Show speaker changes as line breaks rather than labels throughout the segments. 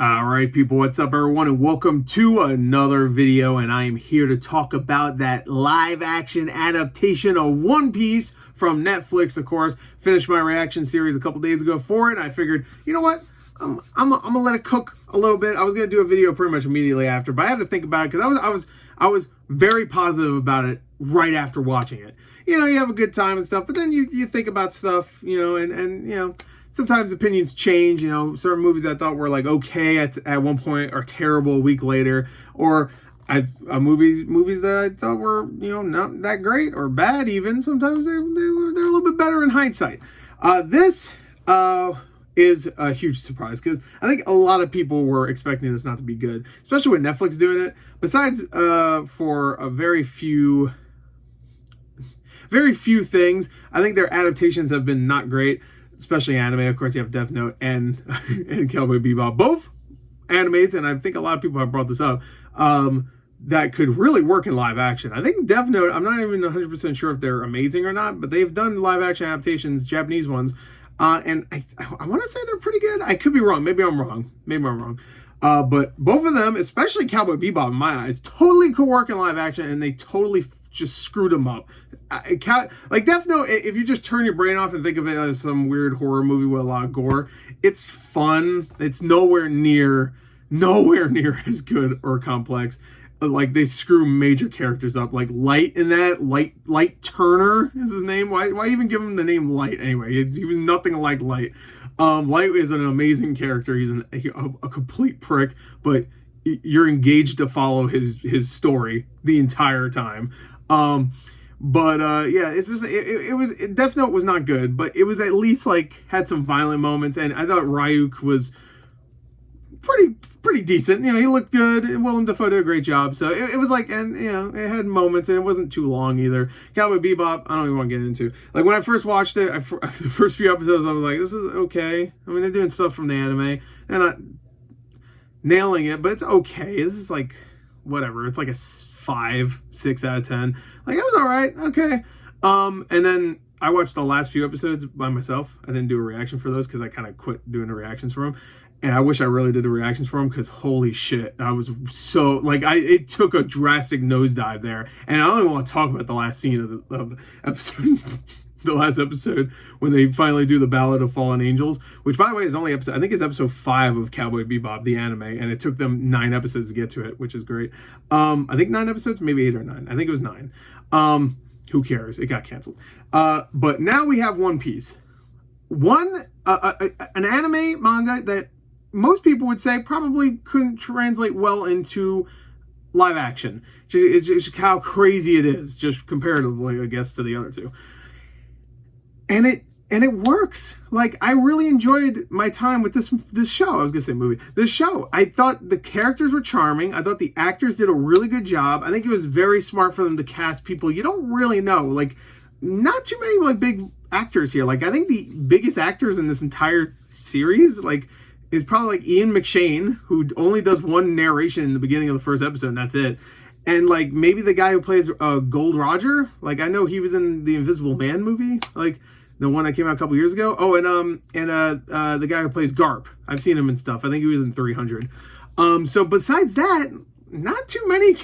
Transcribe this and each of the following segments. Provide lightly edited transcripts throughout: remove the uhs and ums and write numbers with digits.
All right, people, what's up, everyone, and welcome to another video. And I am here to talk about that live action adaptation of One Piece from Netflix, of course. Finished my reaction series a couple days ago for it. I figured, you know what? I'm gonna let it cook a little bit. I was gonna do a video pretty much immediately after, but I had to think about it because I was very positive about it right after watching it. You know, you have a good time and stuff, but then you think about stuff, you know, and you know, sometimes opinions change. You know, certain movies I thought were like okay at one point are terrible a week later, or movies that I thought were, you know, not that great or bad even. Sometimes they're a little bit better in hindsight. This is a huge surprise because I think a lot of people were expecting this not to be good, especially with Netflix doing it. Besides for a very few things, I think their adaptations have been not great, especially anime. Of course, you have Death Note and and Cowboy Bebop, both animes, and I think a lot of people have brought this up, that could really work in live action. I think Death Note, I'm not even 100% sure if they're amazing or not, but they've done live action adaptations, Japanese ones, and I want to say they're pretty good. I could be wrong. Maybe I'm wrong. But both of them, especially Cowboy Bebop, in my eyes, totally could work in live action, and they totally just screwed them up. Like Death Note, if you just turn your brain off and think of it as some weird horror movie with a lot of gore, it's fun. It's nowhere near as good or complex. Like, they screw major characters up. Like Light in that, Light Turner is his name. Why even give him the name Light anyway? He was nothing like Light. Light is an amazing character. He's a complete prick, but you're engaged to follow his story the entire time. Yeah, it's just Death Note was not good, but it was at least like had some violent moments, and I thought Ryuk was pretty decent. You know, he looked good, and Willem Dafoe did a great job. So it was like, and you know, it had moments, and it wasn't too long either. Cowboy Bebop, I don't even want to get into. Like, when I first watched it, the first few episodes, I was like, this is okay. I mean, they're doing stuff from the anime. They're not nailing it, but it's okay. This is like, whatever. It's like a 5, 6 out of 10. Like, it was all right. Okay. And then I watched the last few episodes by myself. I didn't do a reaction for those because I kind of quit doing the reactions for them. And I wish I really did the reactions for them because holy shit, I was so, like, it took a drastic nosedive there. And I only want to talk about the last scene of the episode, the last episode, when they finally do the Ballad of Fallen Angels, which, by the way, is only I think it's episode 5 of Cowboy Bebop, the anime, and it took them 9 episodes to get to it, which is great. I think 9 episodes, maybe 8 or 9. I think it was 9. Who cares? It got canceled. But now we have One Piece. An anime manga that most people would say probably couldn't translate well into live action. It's just how crazy it is, just comparatively, I guess, to the other two. And it works. Like, I really enjoyed my time with this show. I was gonna say movie. This show. I thought the characters were charming. I thought the actors did a really good job. I think it was very smart for them to cast people you don't really know. Like, not too many like big actors here. Like, I think the biggest actors in this entire series, like, is probably like Ian McShane, who only does one narration in the beginning of the first episode, and that's it. And like maybe the guy who plays Gold Roger. Like, I know he was in the Invisible Man movie, like the one that came out a couple years ago. Oh, and the guy who plays Garp. I've seen him in stuff. I think he was in 300. So besides that, not too many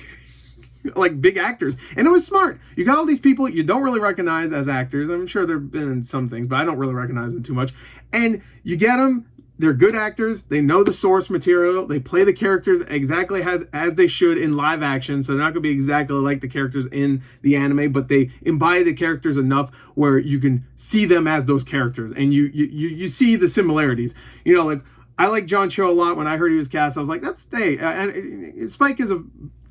like big actors, and it was smart. You got all these people you don't really recognize as actors. I'm sure they've been in some things, but I don't really recognize them too much. And you get them. They're good actors. They know the source material. They play the characters exactly as they should in live action. So they're not going to be exactly like the characters in the anime, but they embody the characters enough where you can see them as those characters, and you see the similarities. You know, like, I like John Cho a lot. When I heard he was cast, I was like, and Spike is a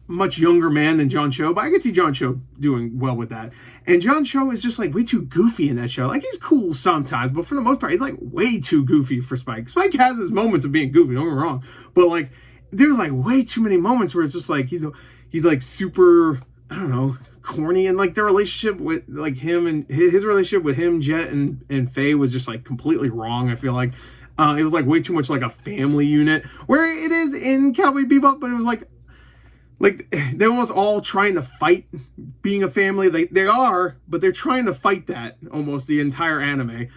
much younger man than John Cho, but I could see John Cho doing well with that. And John Cho is just like way too goofy in that show. Like, he's cool sometimes, but for the most part, he's like way too goofy for Spike. Spike has his moments of being goofy, don't get me wrong, but like, there's like way too many moments where it's just like he's like super, I don't know, corny, and like their relationship with like him and his relationship with him, Jet and Faye was just like completely wrong. I feel like it was like way too much like a family unit, where it is in Cowboy Bebop, but it was like they're almost all trying to fight being a family. They are, but they're trying to fight that almost the entire anime.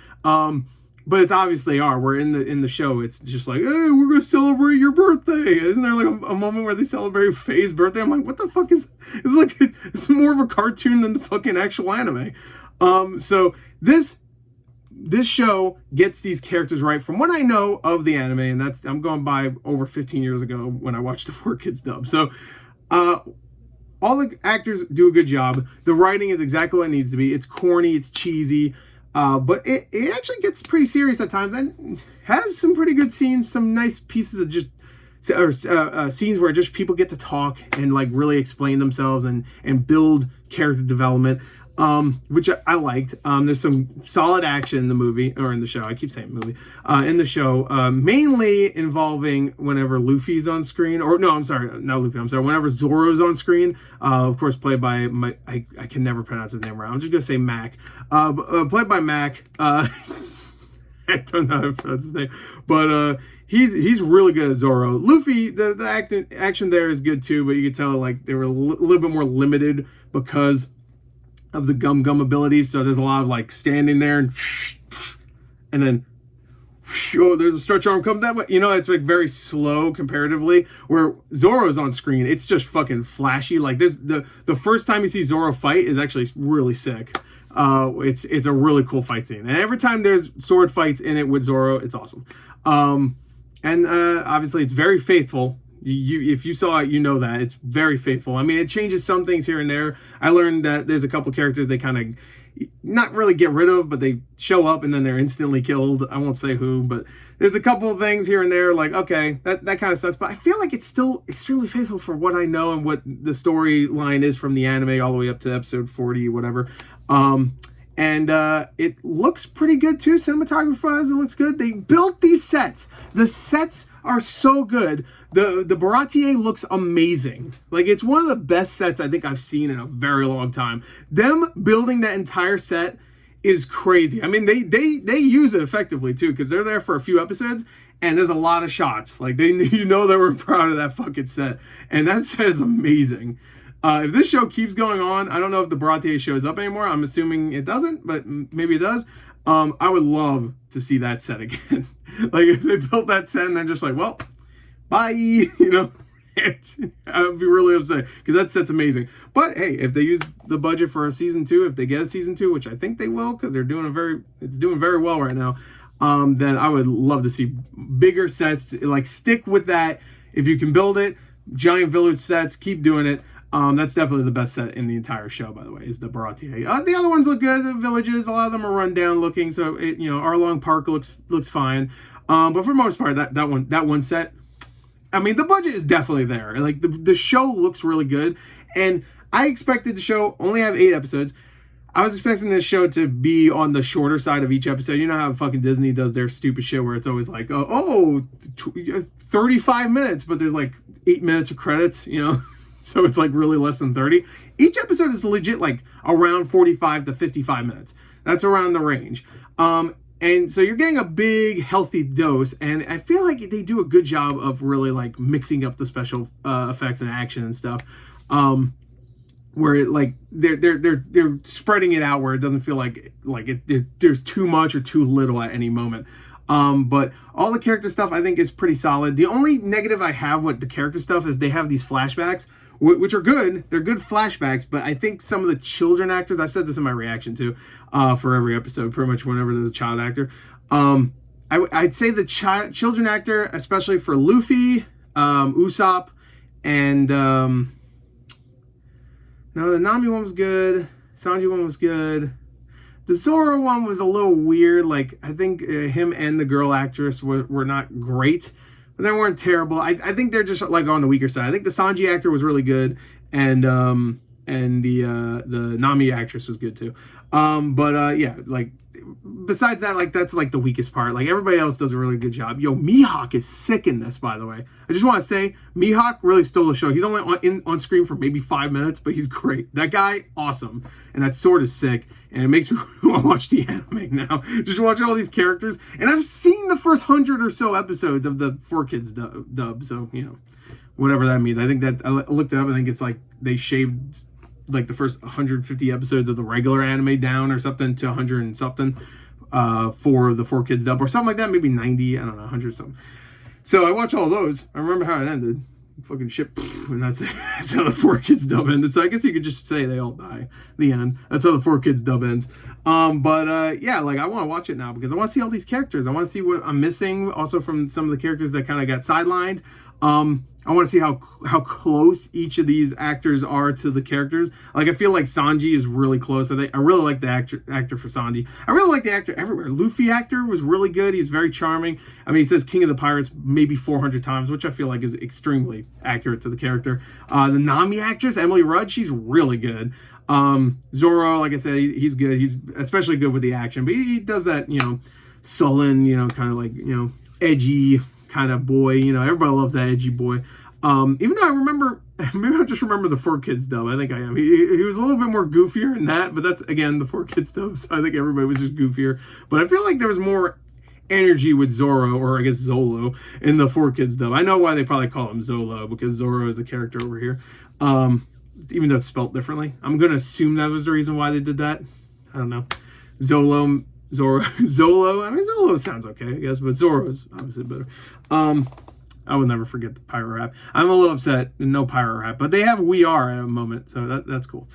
but it's obviously are. We're in the show. It's just like, hey, we're gonna celebrate your birthday. Isn't there like a moment where they celebrate Faye's birthday? I'm like, what the fuck is? It's like it's more of a cartoon than the fucking actual anime. So this show gets these characters right from what I know of the anime, and that's I'm going by over 15 years ago when I watched the 4Kids dub. So all the actors do a good job. The writing is exactly what it needs to be. It's corny, it's cheesy, but it actually gets pretty serious at times and has some pretty good scenes, some nice pieces of just scenes where just people get to talk and like really explain themselves and build character development, which I liked. There's some solid action in the movie, or in the show. I keep saying movie. In the show, mainly involving whenever Luffy's on screen, or no, I'm sorry, not Luffy. I'm sorry. Whenever Zoro's on screen, of course, played by I can never pronounce his name right. I'm just gonna say Mac. Played by Mac. I don't know how to pronounce his name, but he's really good at Zoro. Luffy, the action there is good too, but you can tell like they were a little bit more limited because of the gum abilities. So there's a lot of like standing there and then oh, there's a stretch arm come that way. You know, it's like very slow comparatively. Where Zoro's on screen, it's just fucking flashy. Like there's the first time you see Zoro fight is actually really sick. It's a really cool fight scene, and every time there's sword fights in it with Zoro, it's awesome. And obviously it's very faithful. If you saw it, you know that it's very faithful. I mean, it changes some things here and there. I learned that there's a couple characters they kind of not really get rid of, but they show up and then they're instantly killed. I won't say who, but there's a couple of things here and there like, okay, that kind of sucks. But I feel like it's still extremely faithful for what I know and what the storyline is from the anime all the way up to episode 40, whatever. And it looks pretty good too. Cinematography-wise, it looks good. They built these sets. The sets are so good. The Baratier looks amazing. Like, it's one of the best sets I think I've seen in a very long time. Them building that entire set is crazy. I mean, they use it effectively too, because they're there for a few episodes and there's a lot of shots. Like, they were proud of that fucking set. And that set is amazing. If this show keeps going on, I don't know if the Baratier shows up anymore. I'm assuming it doesn't, but maybe it does. I would love to see that set again. Like, if they built that set and they're just like, well, bye, you know, I would be really upset because that set's amazing. But hey, if they use the budget for a season 2, if they get a season 2, which I think they will because it's doing very well right now, then I would love to see bigger sets. Like, stick with that. If you can build it, giant village sets, keep doing it. That's definitely the best set in the entire show, by the way, is the Baratier. The other ones look good. The villages, a lot of them are run down looking, so Arlong Park looks fine. But for the most part, that one set, I mean, the budget is definitely there. Like, the show looks really good, and I expected the show only have 8 episodes. I was expecting this show to be on the shorter side of each episode. You know how fucking Disney does their stupid shit where it's always like, 35 minutes, but there's like 8 minutes of credits, you know? So it's like really less than 30. Each episode is legit like around 45 to 55 minutes. That's around the range. And so you're getting a big, healthy dose. And I feel like they do a good job of really like mixing up the special effects and action and stuff. Where it, like they're spreading it out where it doesn't feel like there's too much or too little at any moment. But all the character stuff I think is pretty solid. The only negative I have with the character stuff is they have these flashbacks, which are good. They're good flashbacks, but I think some of the children actors, I've said this in my reaction too, for every episode, pretty much whenever there's a child actor. I'd say the children actor, especially for Luffy, Usopp, and no, the Nami one was good. Sanji one was good. The Zoro one was a little weird. Like, I think him and the girl actress were not great, but they weren't terrible. I think they're just like on the weaker side. I think the Sanji actor was really good, and the Nami actress was good too. Yeah, like besides that, like that's like the weakest part. Like everybody else does a really good job. Yo, Mihawk is sick in this, by the way. I just want to say Mihawk really stole the show. He's only on screen for maybe 5 minutes, but he's great. That guy, awesome, and that sword is sick. And it makes me want to watch the anime now. Just watch all these characters. And I've seen the first 100 or so episodes of the 4Kids dub. So, you know, whatever that means. I think that, I looked it up. I think it's like they shaved like the first 150 episodes of the regular anime down or something to 100 and something. for the 4Kids dub or something like that, maybe 90, I don't know, 100 something. So I watched all those. I remember how it ended. Fucking shit, and that's how the 4Kids dub ended. So I guess you could just say they all die. The end. That's how the 4Kids dub ends. Yeah, like I want to watch it now because I want to see all these characters. I want to see what I'm missing, also from some of the characters that kind of got sidelined. I want to see how close each of these actors are to the characters. Like I feel like Sanji is really close. I really like the actor for Sanji. I really like the actor everywhere. Luffy actor was really good. He's very charming. I mean, he says King of the Pirates maybe 400 times, which I feel like is extremely accurate to the character. The Nami actress Emily Rudd, she's really good. Zoro, like I said, he's good. He's especially good with the action, but he does that, sullen, kind of like, edgy kind of boy. Everybody loves that edgy boy. Even though I remember, maybe I just remember the 4Kids dub. I think I am. He was a little bit more goofier in that, but that's, again, the 4Kids dub, so I think everybody was just goofier. But I feel like there was more energy with Zoro, or I guess Zolo, in the 4Kids dub. I know why they probably call him Zolo, because Zoro is a character over here. Even though it's spelled differently. I'm going to assume that was the reason why they did that. I don't know. Zolo, Zolo. I mean, Zolo sounds okay, I guess, but Zoro's obviously better. I will never forget the pyro rap. I'm a little upset, no pyro rap, but they have We Are at a moment, so that's cool.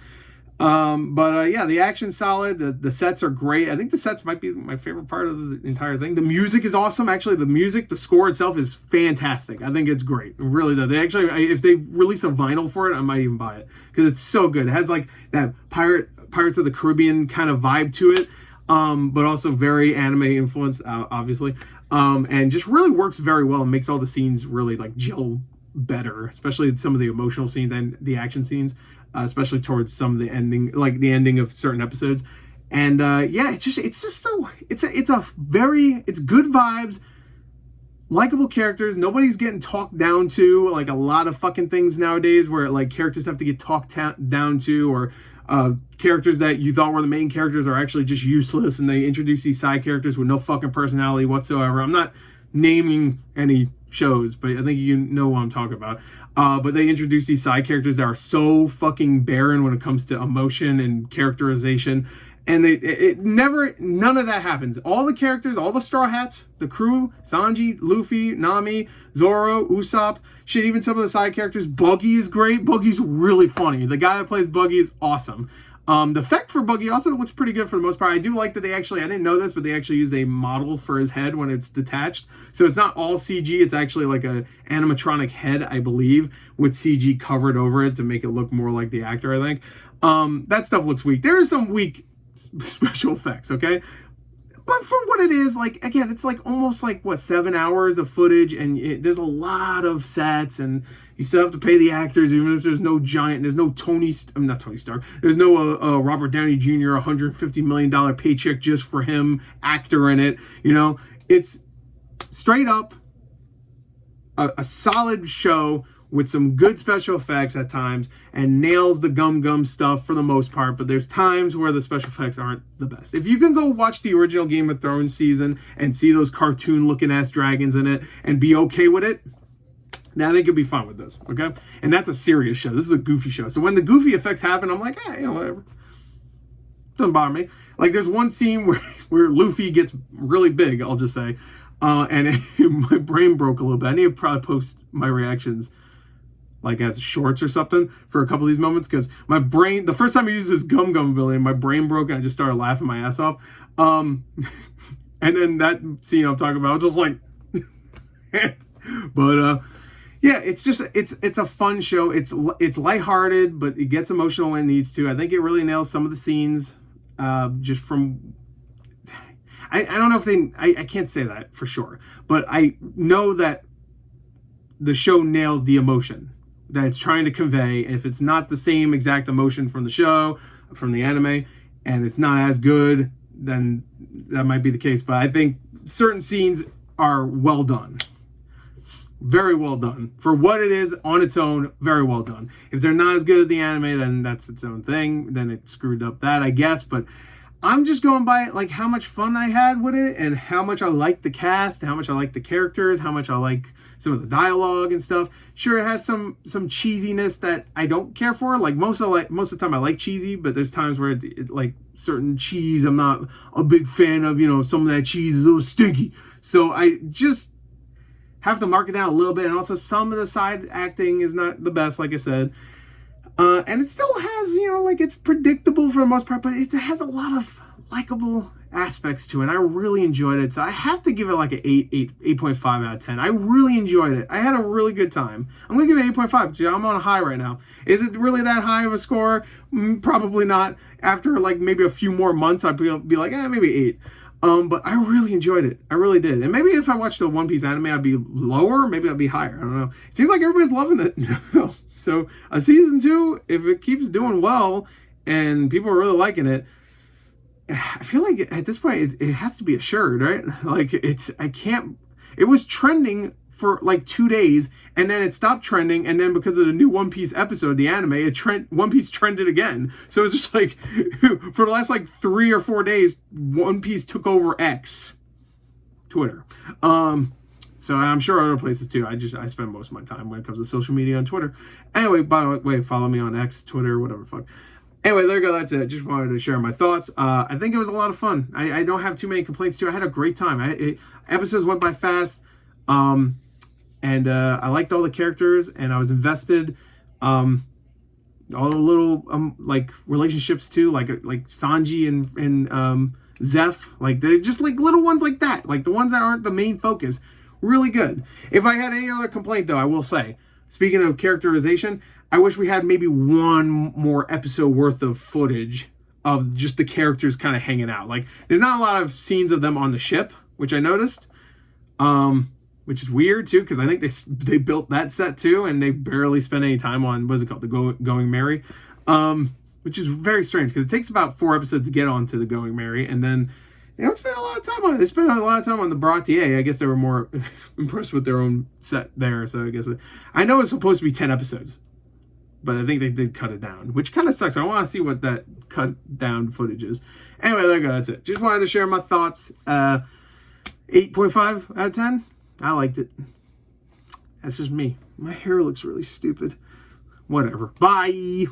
Yeah, the action's solid. The sets are great. I think the sets might be my favorite part of the entire thing. The music is awesome. Actually, the score itself is fantastic. I think it's great. It really does. They actually, if they release a vinyl for it, I might even buy it because it's so good. It has like that Pirates of the Caribbean kind of vibe to it, but also very anime influenced, obviously, and just really works very well and makes all the scenes really like gel better, especially some of the emotional scenes and the action scenes. Especially towards some of the ending, like the ending of certain episodes, and it's good vibes, likable characters. Nobody's getting talked down to like a lot of fucking things nowadays, where like characters have to get talked down to, or characters that you thought were the main characters are actually just useless, and they introduce these side characters with no fucking personality whatsoever. I'm not naming any shows, but I think you know what I'm talking about. But they introduce these side characters that are so fucking barren when it comes to emotion and characterization, and none of that happens. All the characters, all the Straw Hats, the crew, Sanji, Luffy, Nami, Zoro, Usopp, shit, even some of the side characters. Buggy is great. Buggy's really funny. The guy that plays Buggy is awesome. The effect for Buggy also looks pretty good for the most part. I do like that they actually, I didn't know this, but they actually use a model for his head when it's detached. So it's not all CG. It's actually like a animatronic head, I believe, with CG covered over it to make it look more like the actor, I think. That stuff looks weak. There is some weak special effects, okay? But for what it is, like, again, it's like almost like, 7 hours of footage, and there's a lot of sets, and you still have to pay the actors, even if there's no not Tony Stark, there's no Robert Downey Jr. $150 million paycheck just for him, actor in it, It's straight up a solid show with some good special effects at times, and nails the gum stuff for the most part, but there's times where the special effects aren't the best. If you can go watch the original Game of Thrones season and see those cartoon-looking ass dragons in it and be okay with it, then I think you'll be fine with this, okay? And that's a serious show. This is a goofy show. So when the goofy effects happen, I'm like, whatever. Doesn't bother me. Like, there's one scene where Luffy gets really big, I'll just say, and my brain broke a little bit. I need to probably post my reactions like as shorts or something for a couple of these moments, because my brain, the first time I used this gum ability, my brain broke and I just started laughing my ass off. And then that scene I'm talking about, I was just like, but yeah, it's just, it's a fun show. It's lighthearted, but it gets emotional when it needs to. I think it really nails some of the scenes, just from, I don't know if I can't say that for sure, but I know that the show nails the emotion that it's trying to convey. If it's not the same exact emotion from the show, from the anime, and it's not as good, then that might be the case. But I think certain scenes are well done. Very well done. For what it is on its own, very well done. If they're not as good as the anime, then that's its own thing. Then it screwed up that, I guess. But I'm just going by like how much fun I had with it, and how much I like the cast, how much I like the characters, how much I like some of the dialogue and stuff. Sure, it has some cheesiness that I don't care for. Like most of the time I like cheesy, but there's times where like certain cheese I'm not a big fan of. Some of that cheese is a little stinky. So I just have to mark it down a little bit. And also some of the side acting is not the best, like I said. And it still has, like it's predictable for the most part, but it has a lot of likable aspects to it. I really enjoyed it. So I have to give it like an 8.5 out of 10. I really enjoyed it. I had a really good time. I'm going to give it 8.5. I'm on a high right now. Is it really that high of a score? Probably not. After like maybe a few more months, I'd be like, maybe 8. But I really enjoyed it. I really did. And maybe if I watched the One Piece anime, I'd be lower. Maybe I'd be higher. I don't know. It seems like everybody's loving it. So a season 2, if it keeps doing well and people are really liking it, I feel like at this point it has to be assured, right? Like it was trending for like 2 days and then it stopped trending, and then because of the new One Piece episode, the anime, One Piece trended again. So it's just like for the last like 3 or 4 days, One Piece took over X, Twitter. So I'm sure other places too. I spend most of my time when it comes to social media on Twitter. Anyway, by the way, follow me on X, Twitter, whatever fuck. Anyway, there you go. That's it. Just wanted to share my thoughts. I think it was a lot of fun. I don't have too many complaints too. I had a great time. Episodes went by fast. And I liked all the characters and I was invested. All the little like relationships too, like Sanji and Zeph. Like they're just like little ones like that. Like the ones that aren't the main focus. Really good. If I had any other complaint, though, I will say, speaking of characterization, I wish we had maybe one more episode worth of footage of just the characters kind of hanging out. Like, there's not a lot of scenes of them on the ship, which I noticed, which is weird, too, because I think they built that set, too, and they barely spent any time on, what's it called, the Going Merry, which is very strange, because it takes about 4 episodes to get onto the Going Merry, and then they don't spend a lot of time on it. They spent a lot of time on the Baratier. I guess they were more impressed with their own set there. So I guess I know it's supposed to be 10 episodes, but I think they did cut it down, which kind of sucks. I want to see what that cut down footage is. Anyway, there you go. That's it. Just wanted to share my thoughts. 8.5 out of 10. I liked it. That's just me. My hair looks really stupid. Whatever. Bye.